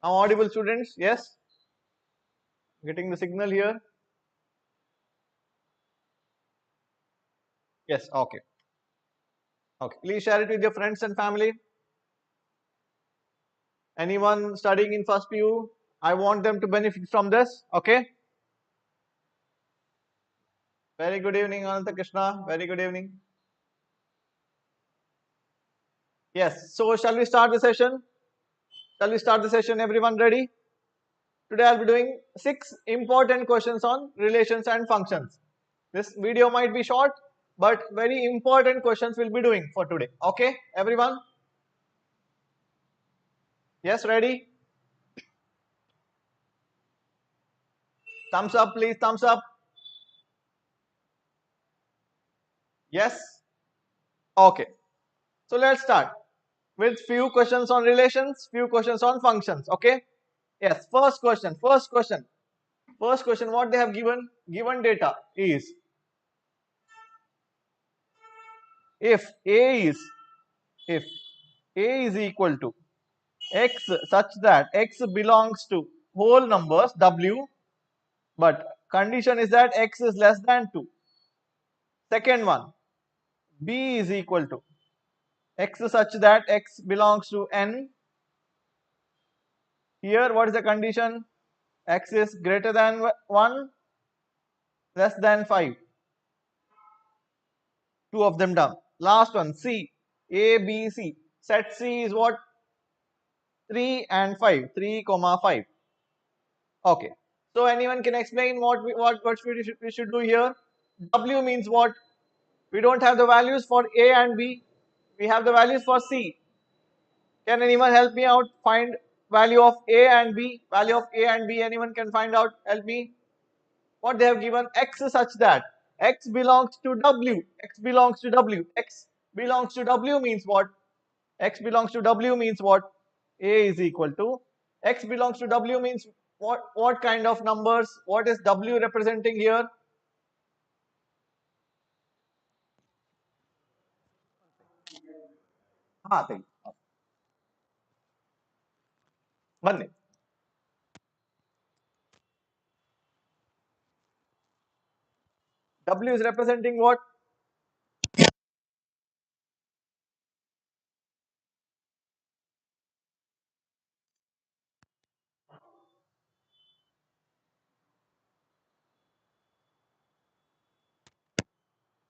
Now audible, students? Yes? Getting the signal here? Yes, okay. Okay. Please share it with your friends and family. Anyone studying in first PU? I want them to benefit from this. Okay? Very good evening, Ananta Krishna. Very good evening. Yes. So shall we start the session? Shall we start the session? Everyone ready? Today I'll be doing 6 important questions on relations and functions. This video might be short, but very important questions we'll be doing for today. Okay, everyone? Yes, ready? Thumbs up, please. Thumbs up. Yes? Okay. So let's start with few questions on relations, few questions on functions. Okay? Yes, first question. First question, what they have given data is, if A is if A is equal to x such that x belongs to whole numbers W, but condition is that x is less than 2. Second one, B is equal to x such that x belongs to n. Here what is the condition? X is greater than 1, less than 5. Two of them done. Last one, C, A, B, C. Set C is what? 3 and 5, 3 comma 5. Okay. So anyone can explain what we should do here? W means what? We don't have the values for A and B. We have the values for C. Can anyone help me out? Find value of A and B. Value of A and B. Anyone can find out? Help me. What they have given? X such that X belongs to W. X belongs to W. X belongs to W means what? X belongs to W means what? A is equal to X belongs to W means what kind of numbers? What is W representing here? Think. One minute. W is representing what?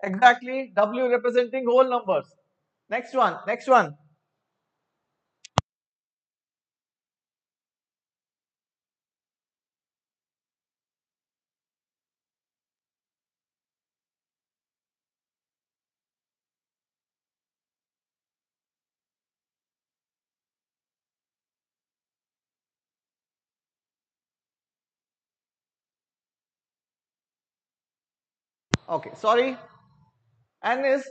Exactly, W representing whole numbers. Next one, next one. Okay, sorry. N is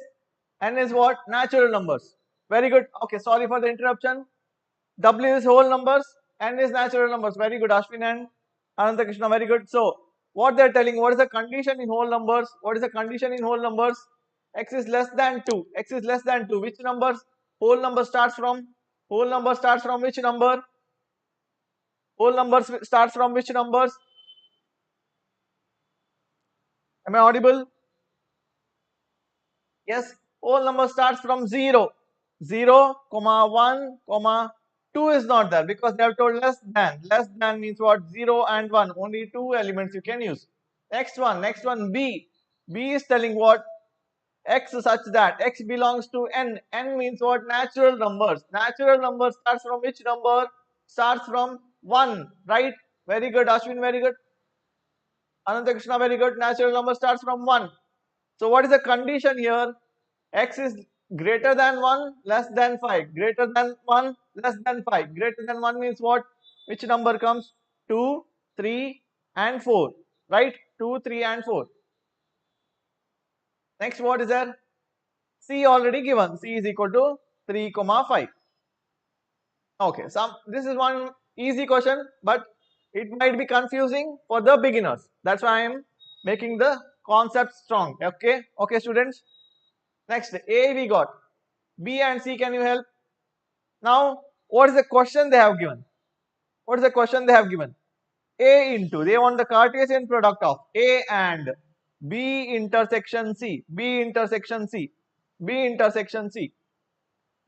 N is what? Natural numbers. Very good. Okay, sorry for the interruption. W is whole numbers, N is natural numbers. Very good, Ashwin and Ananta Krishna. Very good. So, what they are telling, what is the condition in whole numbers? What is the condition in whole numbers? X is less than 2. X is less than 2. Which numbers? Whole number starts from? Whole number starts from which number? Whole numbers starts from which numbers? Am I audible? Yes, whole number starts from 0. 0, comma 1, comma 2 is not there because they have told less than. Less than means what? 0 and 1. Only two elements you can use. Next one, B. B is telling what? X such that X belongs to N. N means what? Natural numbers. Natural number starts from which number? Starts from 1, right? Very good, Ashwin, very good. Ananta Krishna, very good. Natural number starts from 1. So what is the condition here? X is greater than 1, less than 5. Greater than 1, less than 5. Greater than 1 means what? Which number comes? 2, 3 and 4. Right? 2, 3 and 4. Next, what is there? C already given. C is equal to 3, comma 5. Okay, this is one easy question, but it might be confusing for the beginners. That's why I am making the concept strong. Okay, students. Next, A we got. B and C, can you help? Now, what is the question they have given? What is the question they have given? A into, they want the Cartesian product of A and B intersection C, B intersection C, B intersection C.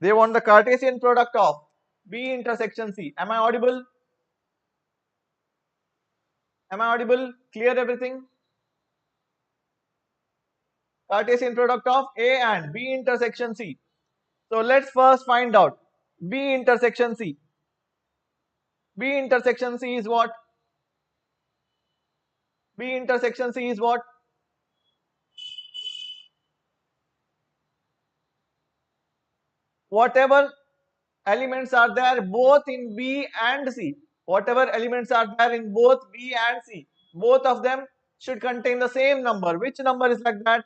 They want the Cartesian product of B intersection C. Am I audible? Am I audible? Clear everything? Cartesian product of A and B intersection C. So let's first find out B intersection C. B intersection C is what? B intersection C is what? Whatever elements are there both in B and C. Whatever elements are there in both B and C, both of them should contain the same number. Which number is like that?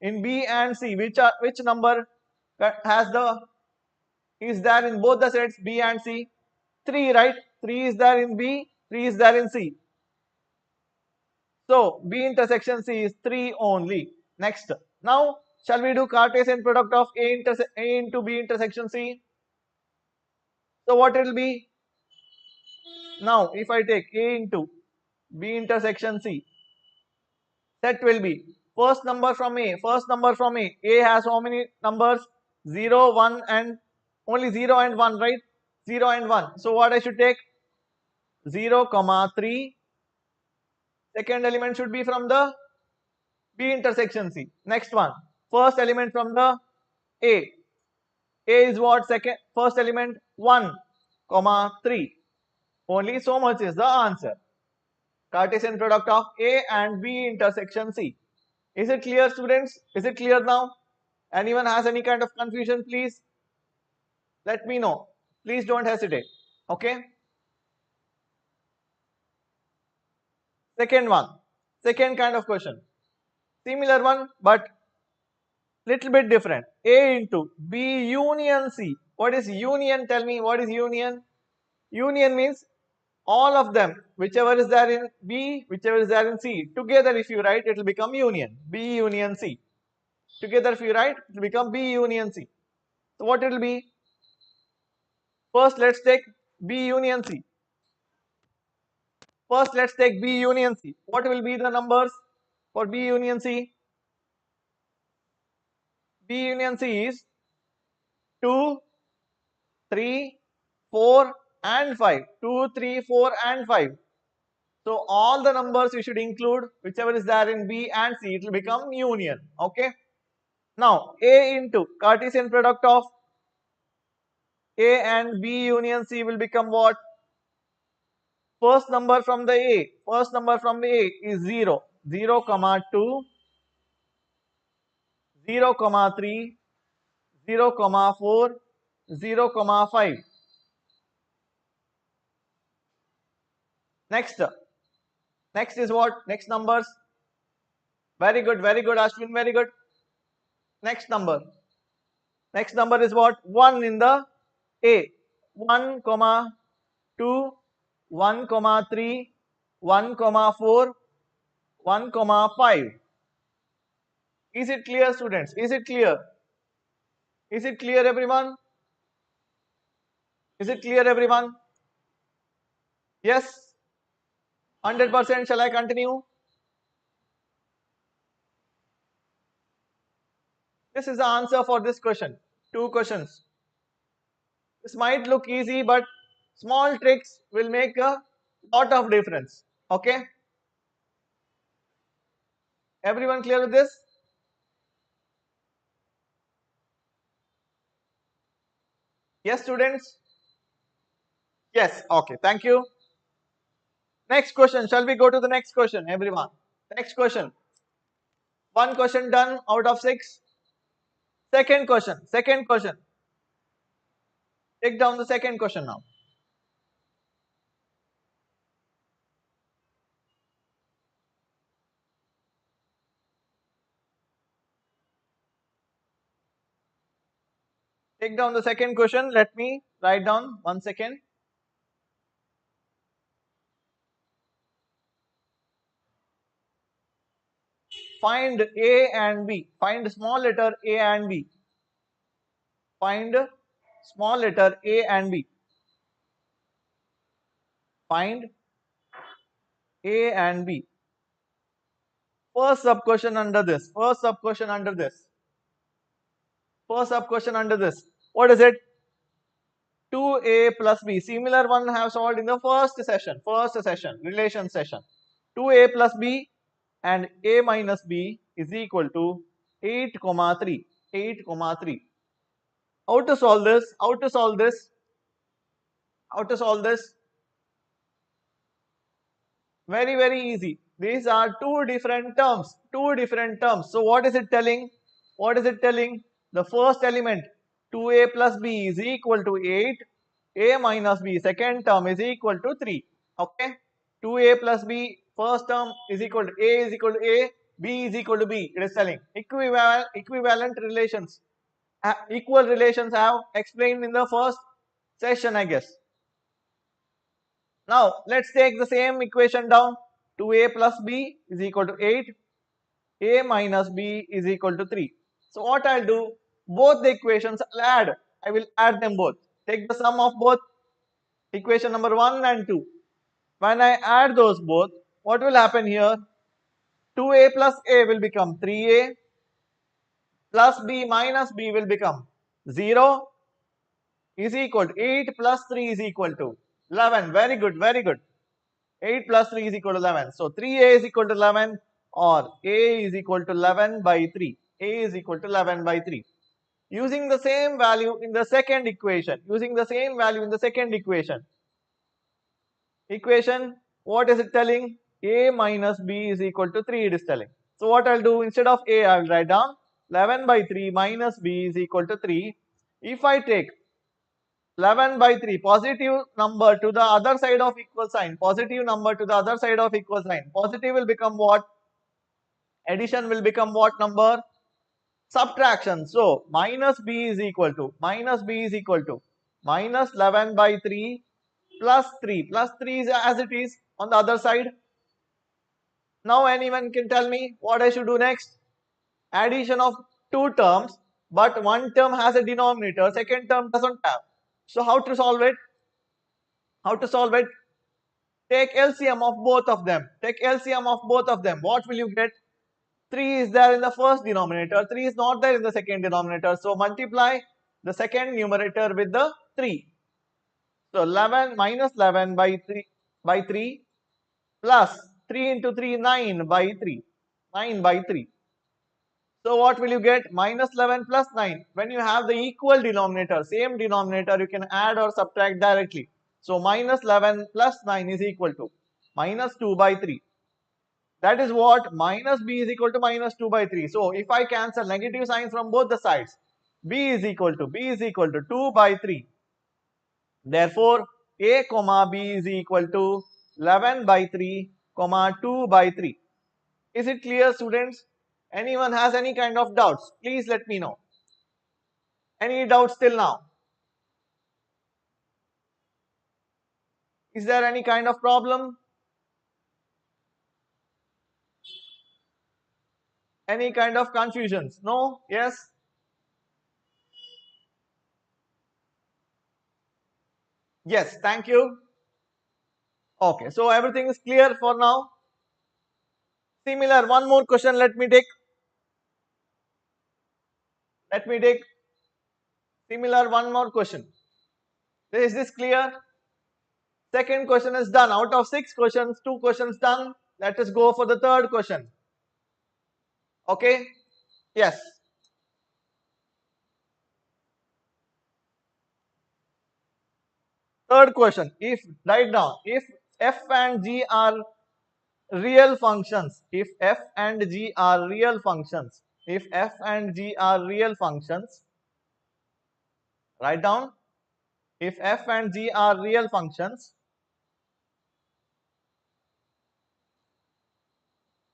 In B and C, which number has the is there in both the sets B and C? 3, right? 3 is there in B, 3 is there in C. So B intersection C is 3 only. Next, now shall we do Cartesian product of A into B intersection C? So what it will be? Now if I take A into B intersection C, set will be first number from A. First number from A. A has how many numbers? 0, 1 and only 0 and 1, right? 0 and 1. So what I should take? 0, 3. Second element should be from the B intersection C. Next one. First element from the A. A is what? First element 1, 3. Only so much is the answer. Cartesian product of A and B intersection C. Is it clear, students? Is it clear now? Anyone has any kind of confusion, please let me know. Please don't hesitate. Okay. Second one. Second kind of question. Similar one, but little bit different. A into B union C. What is union? Tell me, what is union? Union means all of them, whichever is there in B, whichever is there in C, together if you write, it will become union. B union C. Together if you write, it will become B union C. So what it will be? First let's take B union C. First let's take B union C. What will be the numbers for B union C? B union C is 2, 3, 4 and 5. 2, 3, 4 and 5. So all the numbers you should include whichever is there in B and C, it will become union. Okay. Now A into Cartesian product of A and B union C will become what? First number from the A. First number from the A is 0. 0, 2, 0, 3, 0, 4, 0, 5. Next. Next is what? Next numbers. Very good, Ashwin, very good. Next number. Next number is what? 1 in the A. 1, 2, 1, 3, 1, 4, 1, 5. Is it clear, students? Is it clear? Is it clear, everyone? Is it clear, everyone? Yes? 100%. Shall I continue? This is the answer for this question. 2 questions. This might look easy, but small tricks will make a lot of difference. Okay? Everyone clear with this? Yes, students? Yes. Okay. Thank you. Next question. Shall we go to the next question, everyone? Next question. One question done out of 6. Second question. Second question. Take down the second question now. Take down the second question. Let me write down 1 second. Find A and B. Find small letter A and B. Find small letter A and B. Find A and B. First sub question under this. First sub question under this. First sub question under this. What is it? 2A plus B. Similar one have solved in the first session. Relation session. 2A plus B and A minus B is equal to 8, 3. 8, 3. How to solve this? How to solve this? How to solve this? Very, very easy. These are two different terms. Two different terms. So what is it telling? What is it telling? The first element 2A plus B is equal to 8. A minus B second term is equal to 3. Okay. 2A plus B first term is equal to A is equal to A. B is equal to B. It is telling equivalent relations. Equal relations have explained in the first session, I guess. Now let's take the same equation down. 2A plus B is equal to 8. A minus B is equal to 3. So what I'll do, both the equations I'll add. I will add them both. Take the sum of both equation number 1 and 2. When I add those both, what will happen here? 2A plus A will become 3A plus B minus B will become 0 is equal to 8 plus 3 is equal to 11. Very good, very good. 8 plus 3 is equal to 11. So 3A is equal to 11 or A is equal to 11 by 3. A is equal to 11 by 3. Using the same value in the second equation. Equation, what is it telling? A minus B is equal to 3 it is telling. So what I'll do, instead of A I will write down 11 by 3 minus B is equal to 3. If I take 11 by 3 positive number to the other side of equal sign, positive will become what? Addition will become what number? Subtraction. So minus B is equal to minus 11 by 3 plus 3 is as it is on the other side. Now anyone can tell me what I should do next? Addition of two terms, but one term has a denominator, second term doesn't have. So how to solve it? Take LCM of both of them. What will you get? 3 is there in the first denominator, 3 is not there in the second denominator. So multiply the second numerator with the 3. So 11 minus 11 by 3 plus 3 into 3 9 by 3. So what will you get? Minus 11 plus 9. When you have the equal denominator, same denominator, you can add or subtract directly. So minus 11 plus 9 is equal to minus 2 by 3. That is what? Minus B is equal to minus 2 by 3. So if I cancel negative signs from both the sides, B is equal to 2 by 3. Therefore, A comma B is equal to 11 by 3 comma 2 by 3. Is it clear, students? Anyone has any kind of doubts? Please let me know. Any doubts till now? Is there any kind of problem? Any kind of confusions? No? Yes? Yes, thank you. Okay, so everything is clear for now. Similar, one more question let me take. Similar, one more question. Is this clear? Second question is done. Out of 6 questions, 2 questions done. Let us go for the third question. Okay? Yes. Third question. Write down, if f and g are real functions, write down, if f and g are real functions,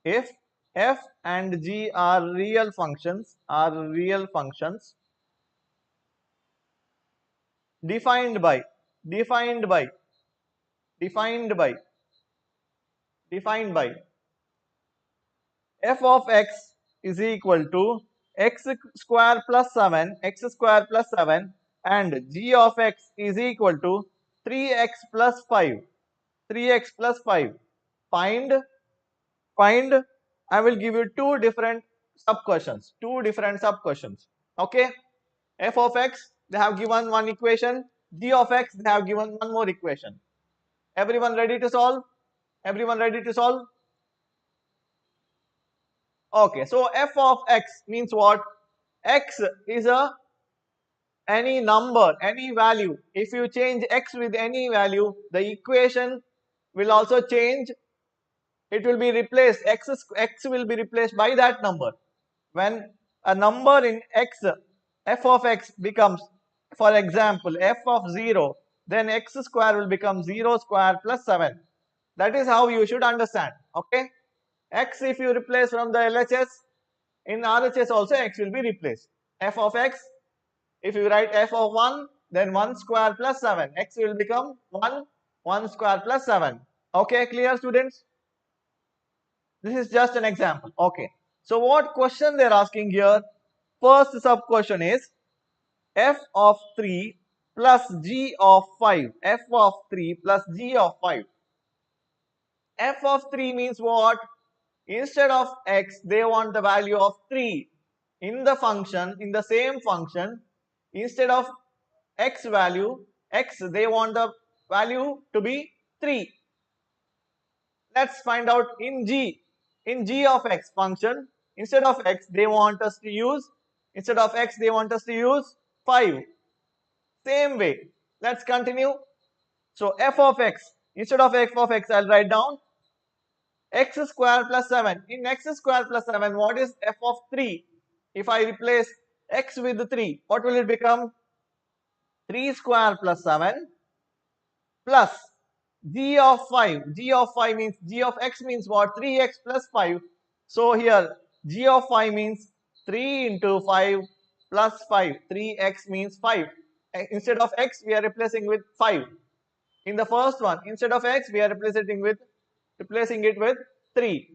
if f and g are real functions, defined by f of x is equal to x square plus 7 and g of x is equal to 3x plus 5 3x plus 5. Find, I will give you two different sub questions. Okay. F of x, they have given one equation. G of x, they have given one more equation. Everyone ready to solve? Everyone ready to solve? Okay, so f of x means what? X is a any number, any value. If you change x with any value, the equation will also change. It will be replaced. X will be replaced by that number. When a number in x, f of x becomes, for example, f of 0, then x square will become 0 square plus 7. That is how you should understand. Okay. X, if you replace from the LHS, in RHS also x will be replaced. F of x, if you write f of 1, then 1 square plus 7. X will become 1 square plus 7. Okay, clear students? This is just an example. Okay. So what question they are asking here? First sub question is f of 3 plus g of 5. F of 3 plus g of 5. F of 3 means what? Instead of x, they want the value of 3 in the function, in the same function. Instead of x value, x, they want the value to be 3. Let's find out in g of x function. Instead of x, they want us to use 5. Same way. Let's continue. So f of x, instead of f of x, I'll write down x square plus 7. In x square plus 7, what is f of 3? If I replace x with 3, what will it become? 3 square plus 7 plus g of 5. G of 5 means, g of x means what? 3x plus 5. So here g of 5 means 3 into 5 plus 5. 3x means 5. Instead of x, we are replacing with 5. In the first one, instead of x, we are replacing it with 3.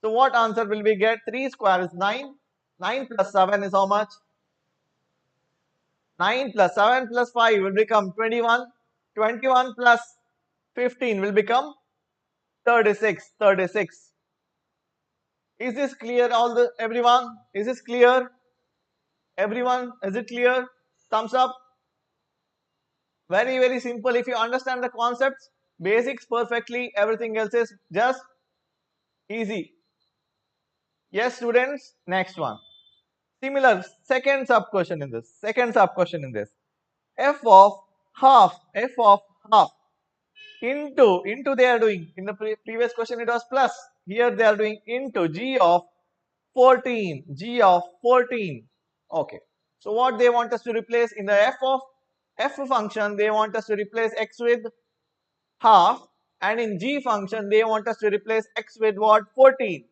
So what answer will we get? 3 square is 9. 9 plus 7 is how much? 9 plus 7 plus 5 will become 21. 21 plus 15 will become 36. 36. Is this clear, everyone? Is this clear? Everyone, is it clear? Thumbs up. Very, very simple. If you understand the concepts, basics perfectly, everything else is just easy. Yes, students. Next one. Similar, second sub question in this. F of half. Into they are doing. In the previous question it was plus. Here they are doing into g of 14. Okay. So what they want us to replace in the f function, they want us to replace x with half, and in g function they want us to replace x with what? 14.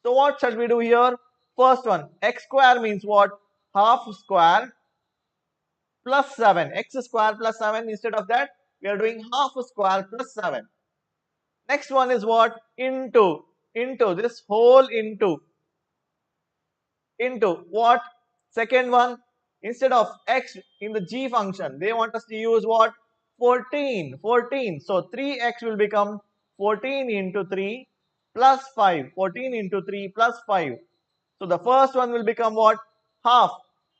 So what shall we do here? First one, x square means what? Half square plus 7. X square plus 7. Instead of that, we are doing half square plus 7. Next one is what? Into. This whole into what? Second one, instead of x in the g function, they want us to use what? 14. So 3x will become 14 into 3 plus 5. 14 into 3 plus 5. So the first one will become what? Half.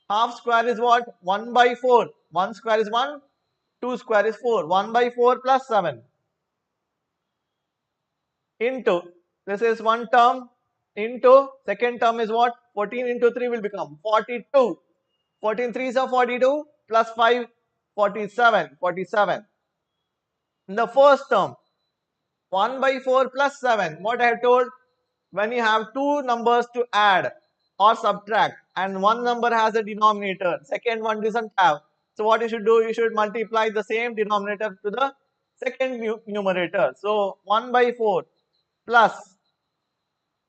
Half square is what? 1 by 4. 1 square is 1. 2 square is 4. 1 by 4 plus 7. Into, this is one term, into second term is what? 14 into 3 will become 42. 14 3s are 42 plus 5, 47. In the first term, 1 by 4 plus 7. What I have told, when you have two numbers to add or subtract and one number has a denominator, second one doesn't have. So what you should do, you should multiply the same denominator to the second numerator. So 1 by 4 plus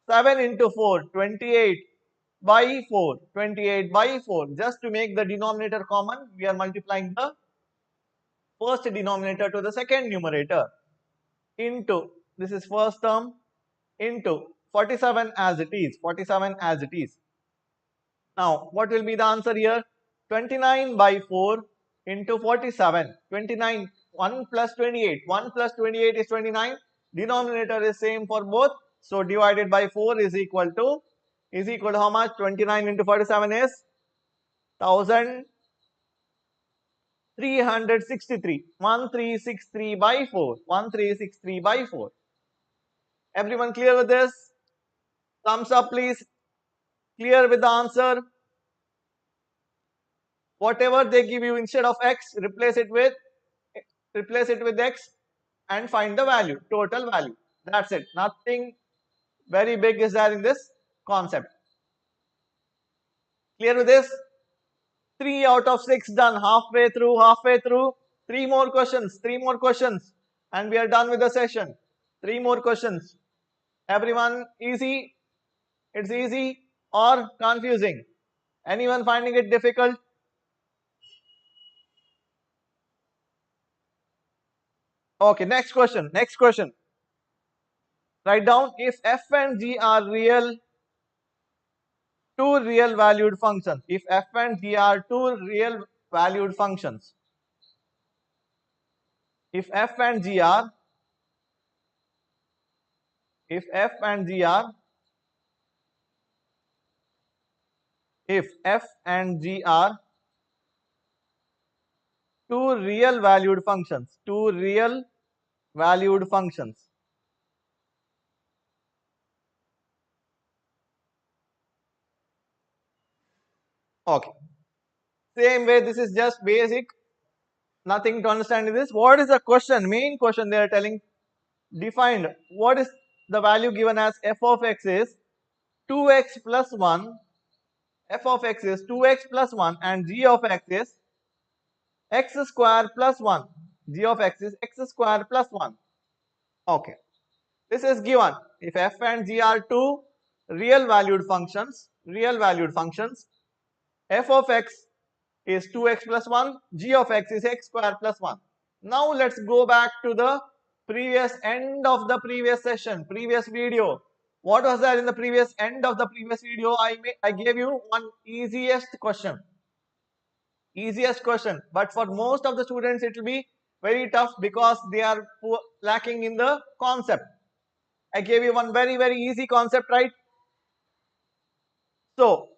7 into 4, 28 by 4, 28 by 4. Just to make the denominator common, we are multiplying the first denominator to the second numerator. Into, this is first term, into 47 as it is. Now, what will be the answer here? 29 by 4 into 47. 29, 1 plus 28. 1 plus 28 is 29. Denominator is same for both. So divided by 4 is equal to how much? 29 into 47 is 1363. 1363 by 4. 1363 by 4. Everyone clear with this? Thumbs up please. Clear with the answer? Whatever they give you instead of x, replace it with x and find the value, total value. That's it. Nothing very big is there in this concept. Clear with this? 3 out of 6 done. Halfway through. 3 more questions, and we are done with the session. 3 more questions. Everyone, easy? It's easy or confusing? Anyone finding it difficult? Okay, next question. Write down, if f and g are two real valued functions. If f and g are two real valued functions. If f and g are if f and g are two real valued functions. Okay. Same way, this is just basic. Nothing to understand in this. What is the question? Main question they are telling. Defined. What is the value given as f of x is 2x plus 1. F of x is 2x plus 1 and g of x is x square plus 1. G of x is x square plus 1. Okay. This is given. If f and g are two real valued functions, f of x is 2x plus 1, g of x is x square plus 1. Now let's go back to the end of the previous session, previous video. What was there in the end of the previous video? I gave you one easiest question, but for most of the students it will be very tough because they are lacking in the concept. I gave you one very easy concept, right? So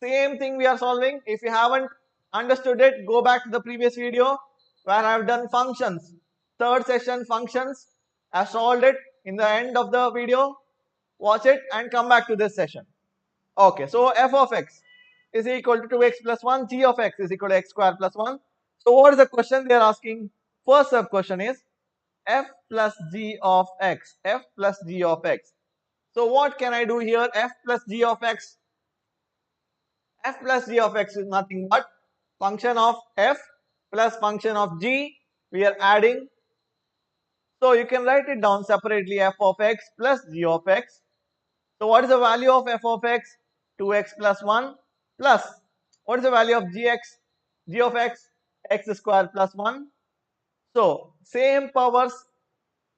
same thing we are solving. If you haven't understood it, go back to the previous video where I have done functions. Third session, functions. I have solved it in the end of the video. Watch it and come back to this session. Okay, so f of x is equal to 2x plus 1, g of x is equal to x square plus 1. So what is the question they are asking? First sub question is f plus g of x. So what can I do here? F plus g of x. F plus g of x is nothing but function of f plus function of g. We are adding. So you can write it down separately, f of x plus g of x. So what is the value of f of x? 2x plus 1 plus what is the value of g of x? X square plus 1. So same powers.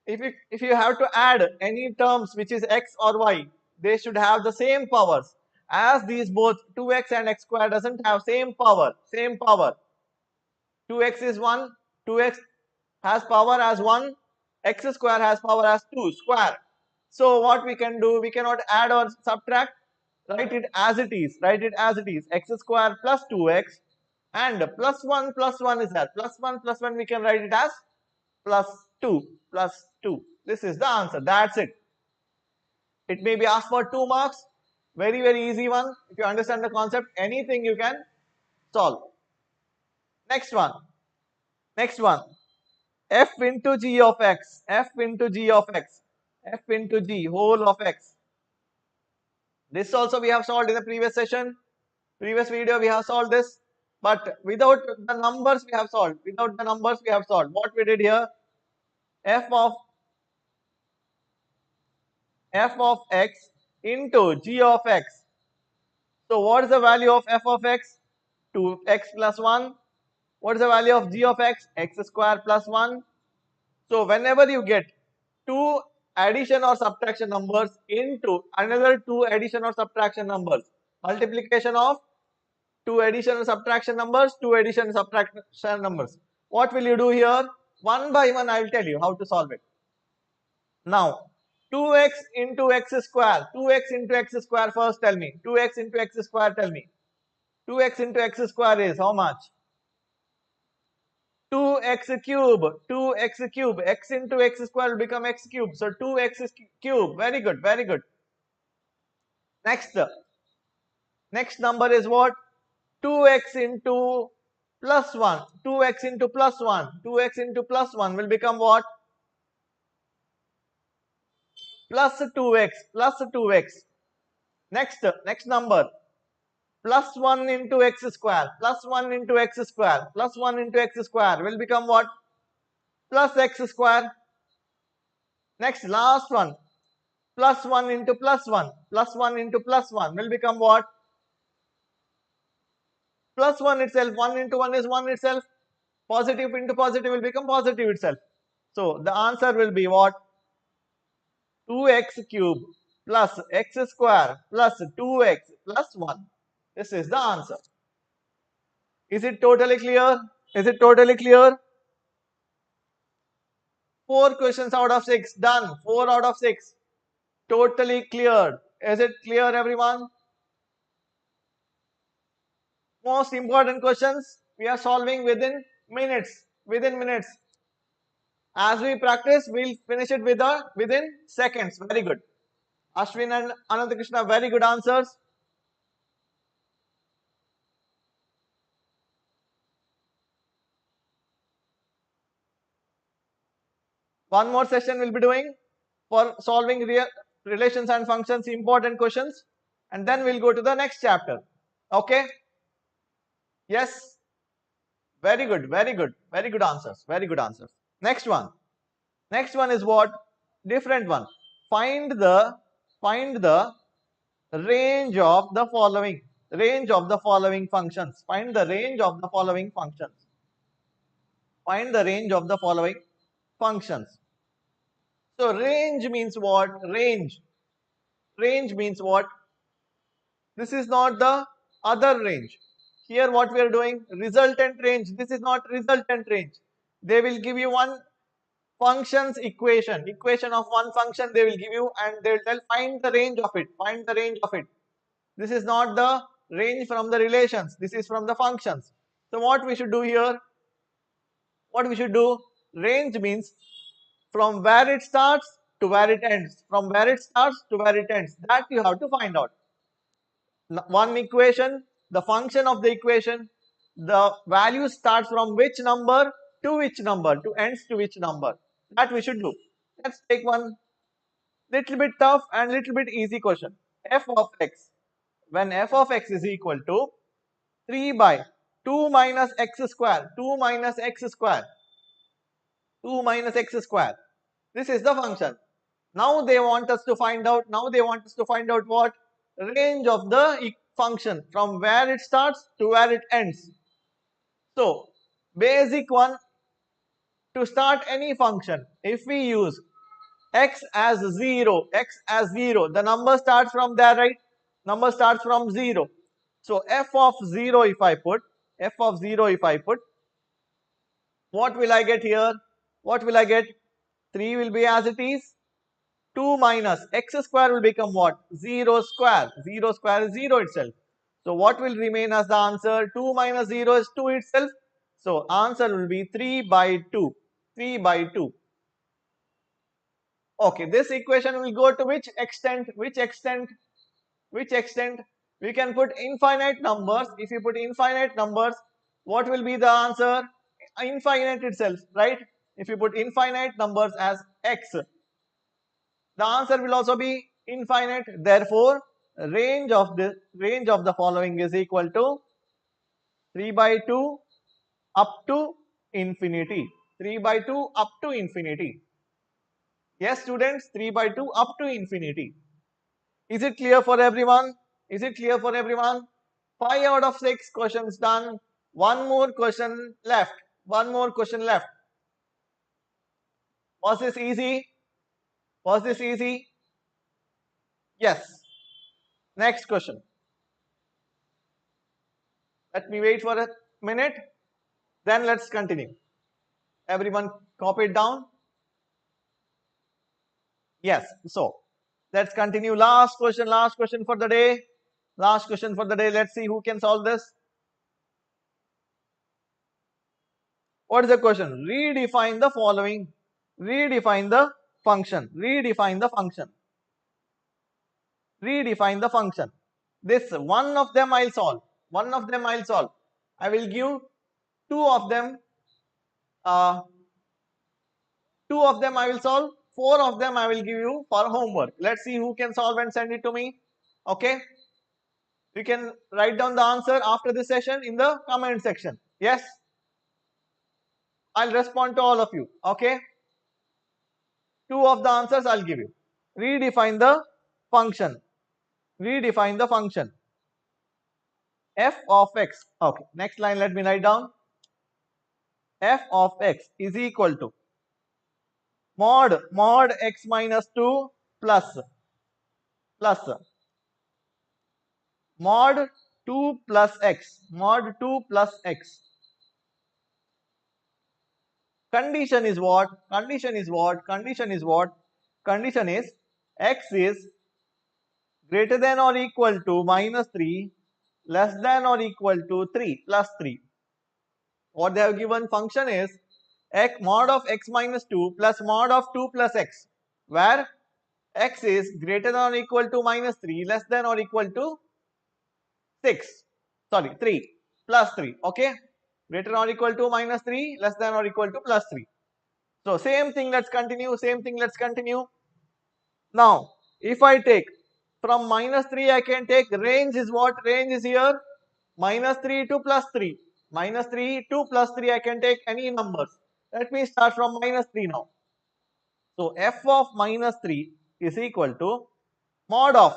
If you have to add any terms which is x or y, they should have the same powers. As these both 2x and x square doesn't have same power. 2x is 1, 2x has power as 1, x square has power as 2 square. So what we can do, we cannot add or subtract, write it as it is, x square plus 2x and plus 1 is that, plus 1 we can write it as plus 2. This is the answer, that's it. It may be asked for 2 marks, very easy one. If you understand the concept, anything you can solve. Next one, f into g of x, f into g whole of x. This also we have solved in the previous session, previous video we have solved this, but without the numbers we have solved. What we did here, f of x into g of x. So what is the value of f of x? 2x plus 1. What is the value of g of x? X square plus 1. So whenever you get two addition or subtraction numbers into another two addition or subtraction numbers, multiplication of two addition or subtraction numbers, what will you do here? One by one I will tell you how to solve it. Now 2x into x square, 2x into x square, first tell me, 2x into x square, tell me. 2x into x square is how much? 2x cube, 2x cube, x into x square will become x cube, so 2x cube, very good, very good. Next number is what? 2x into plus 1, 2x into plus 1, 2x into plus 1 will become what? Plus 2x, plus 2x. Next number, plus 1 into x square, plus 1 into x square, plus 1 into x square will become what? Plus x square. Next, last one, plus 1 into plus 1, plus 1 into plus 1 will become what? Plus 1 itself, 1 into 1 is 1 itself, positive into positive will become positive itself. So the answer will be what? 2x cube plus x square plus 2x plus 1. This is the answer. Is it totally clear? Is it totally clear? 4 questions out of 6 done. 4 out of 6 totally cleared. Is it clear, everyone? Most important questions we are solving within minutes. Within minutes. As we practice, we'll finish it within seconds. Very good. Ashwin and Anandakrishna, very good answers. One more session we'll be doing for solving relations and functions, important questions, and then we'll go to the next chapter. Okay? Yes? Very good, very good, very good answers, very good answers. Next one. Next one is what? Different one. Find the range of the following. Range of the following functions. Find the range of the following functions. Find the range of the following functions. So range means what? Range. Range means what? This is not the other range. Here what we are doing? Resultant range. This is not resultant range. They will give you one function's equation. Equation of one function they will give you and they will tell find the range of it. Find the range of it. This is not the range from the relations. This is from the functions. So what we should do here? What we should do? Range means from where it starts to where it ends. From where it starts to where it ends. That you have to find out. One equation, the function of the equation, the value starts from which number to which number, to ends to which number. That we should do. Let's take one little bit tough and little bit easy question. F of x. When f of x is equal to 3 by 2 minus x square, 2 minus x square, 2 minus x square. This is the function. Now they want us to find out, what? Range of the function from where it starts to where it ends. So, basic one, to start any function, if we use x as 0, the number starts from there, right? Number starts from 0. So, f of 0 if I put, what will I get here? What will I get? 3 will be as it is. 2 minus x square will become what? 0 square. 0 square is 0 itself. So what will remain as the answer? 2 minus 0 is 2 itself. So answer will be 3 by 2. 3 by 2. Okay, this equation will go to which extent? Which extent? Which extent? We can put infinite numbers. If you put infinite numbers, what will be the answer? Infinite itself, right? If you put infinite numbers as x, the answer will also be infinite. Therefore, range of the following is equal to 3 by 2 up to infinity. 3 by 2 up to infinity. Yes, students, 3 by 2 up to infinity. Is it clear for everyone? Is it clear for everyone? 5 out of 6 questions done. One more question left. One more question left. Was this easy? Was this easy? Yes. Next question. Let me wait for a minute. Then let's continue. Everyone copy it down? Yes. So let's continue. Last question for the day. Last question for the day. Let's see who can solve this. What is the question? Redefine the following. Redefine the function. Redefine the function. Redefine the function. This one of them I'll solve. One of them I'll solve. I will give two of them. Two of them I will solve. Four of them I will give you for homework. Let's see who can solve and send it to me. Okay. You can write down the answer after this session in the comment section. Yes. I'll respond to all of you. Okay. Two of the answers I'll give you. Redefine the function. Redefine the function. F of x. Okay. Next line let me write down. F of x is equal to mod x minus 2 plus mod 2 plus x. Mod 2 plus x. Condition is what? Condition is what? Condition is what? Condition is x is greater than or equal to minus 3, less than or equal to 3 plus 3. What they have given function is mod of x minus 2 plus mod of 2 plus x, where x is greater than or equal to minus 3, less than or equal to 3 plus 3. Okay, greater than or equal to minus 3, less than or equal to plus 3. So same thing, let's continue. Same thing, let's continue. Now if I take from minus 3, I can take range is what? Range is here minus 3 to plus 3. Minus 3 to plus 3, I can take any numbers. Let me start from minus 3 now. So f of minus 3 is equal to mod of.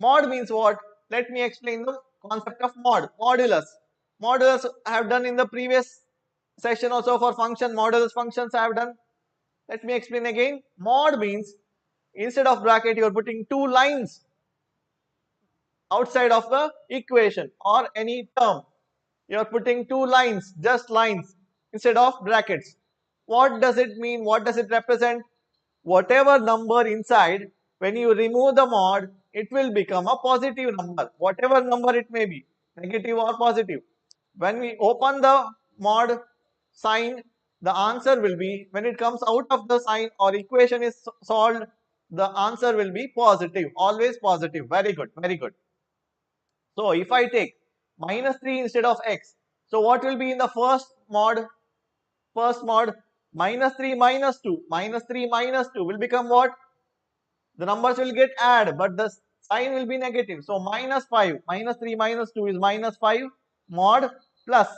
Mod means what? Let me explain the concept of mod. Modulus. Modulus I have done in the previous session also for function. Modulus functions I have done. Let me explain again. Mod means instead of bracket you are putting two lines outside of the equation or any term. You are putting two lines, just lines instead of brackets. What does it mean? What does it represent? Whatever number inside, when you remove the mod, it will become a positive number. Whatever number it may be, negative or positive. When we open the mod sign, the answer will be, when it comes out of the sign or equation is solved, the answer will be positive, always positive. Very good, very good. So if I take minus 3 instead of x, so what will be in the first mod? First mod, minus 3 minus 2. Minus 3 minus 2 will become what? The numbers will get add, but the sign will be negative. So minus 5. Minus 3 minus 2 is minus 5 mod plus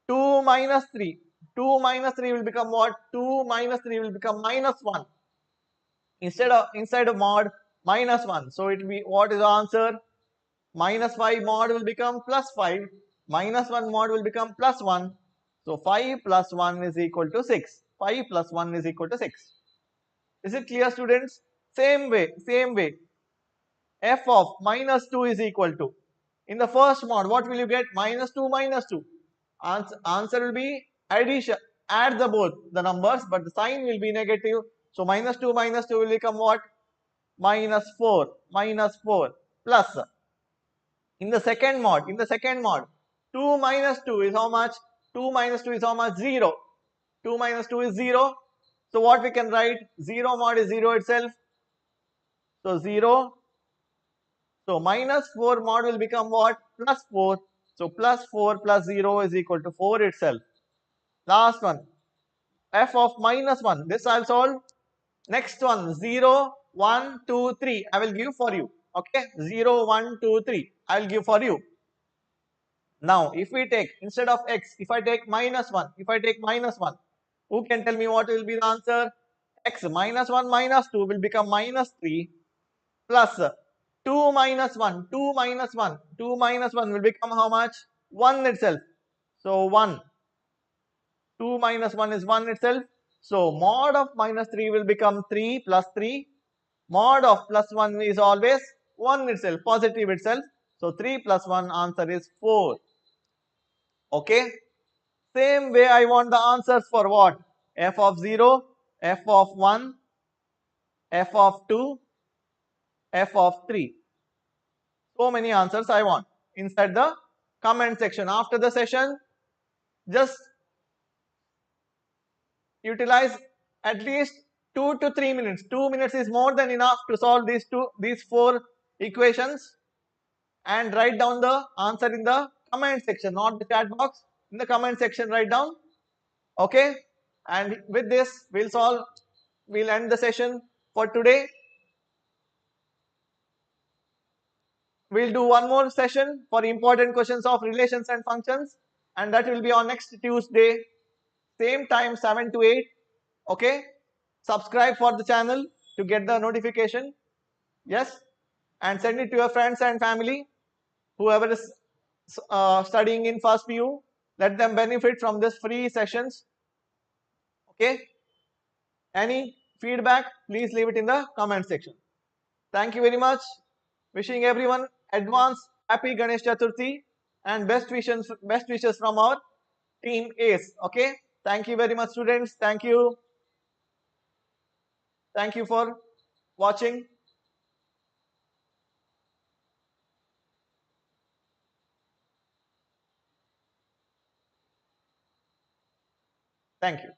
2 minus 3. 2 minus 3 will become what? 2 minus 3 will become minus 1. Inside of mod minus 1. So it will be, what is the answer? Minus 5 mod will become plus 5. Minus 1 mod will become plus 1. So 5 plus 1 is equal to 6. 5 plus 1 is equal to 6. Is it clear, students? Same way. F of minus 2 is equal to, in the first mod, what will you get? Minus 2 minus 2. Answer will be addition. Add the both the numbers, but the sign will be negative. So minus 2 will become what? Minus 4. Minus 4 plus. In the second mod, 2 minus 2 is how much? 2 minus 2 is how much? 0. 2 minus 2 is 0. So what we can write? 0 mod is 0 itself. So 0. So minus 4 mod will become what? Plus 4. So plus 4 plus 0 is equal to 4 itself. Last one. F of minus 1. This I'll solve. Next one. 0, 1, 2, 3. I will give for you. Okay. 0, 1, 2, 3. I will give for you. Now, if we take, instead of x, if I take minus 1, who can tell me what will be the answer? X minus 1 minus 2 will become minus 3 plus 2 minus 1, 2 minus 1 will become how much? 1 itself. So 1, 2 minus 1 is 1 itself. So mod of minus 3 will become 3 plus 3. Mod of plus 1 is always 1 itself, positive itself. So 3 plus 1 answer is 4. Okay. Same way I want the answers for what? F of 0, F of 1, F of 2, F of 3. So many answers I want inside the comment section. After the session, just utilize at least 2 to 3 minutes. 2 minutes is more than enough to solve these four equations, and write down the answer in the comment section, not the chat box. In the comment section, write down. Okay, and with this we'll end the session for today. We'll do one more session for important questions of relations and functions, and that will be on next Tuesday, same time 7 to 8. Okay, subscribe for the channel to get the notification. Yes, and send it to your friends and family, whoever is studying in first PU. Let them benefit from this free sessions. Okay, any feedback, please leave it in the comment section. Thank you very much. Wishing everyone advance happy Ganesh Chaturthi and best wishes from our team ACE. Okay, thank you very much, students. Thank you for watching. Thank you.